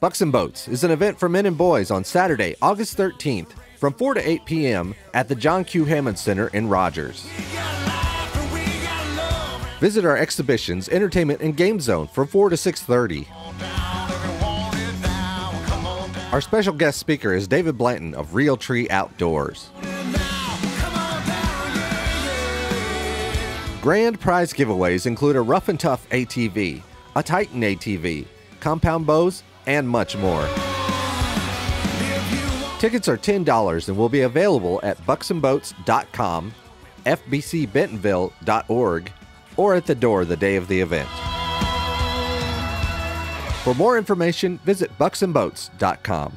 Bucks and Boats is an event for men and boys on Saturday, August 13th from 4 to 8 p.m. at the John Q. Hammons Center in Rogers. Visit our exhibitions, entertainment, and game zone from 4 to 6:30. Our special guest speaker is David Blanton of Real Tree Outdoors. Grand prize giveaways include a Rough and Tough ATV, a Titan ATV, compound bows, and much more. Tickets are $10 and will be available at bucksandboats.com, fbcbentonville.org, or at the door the day of the event. For more information, visit bucksandboats.com.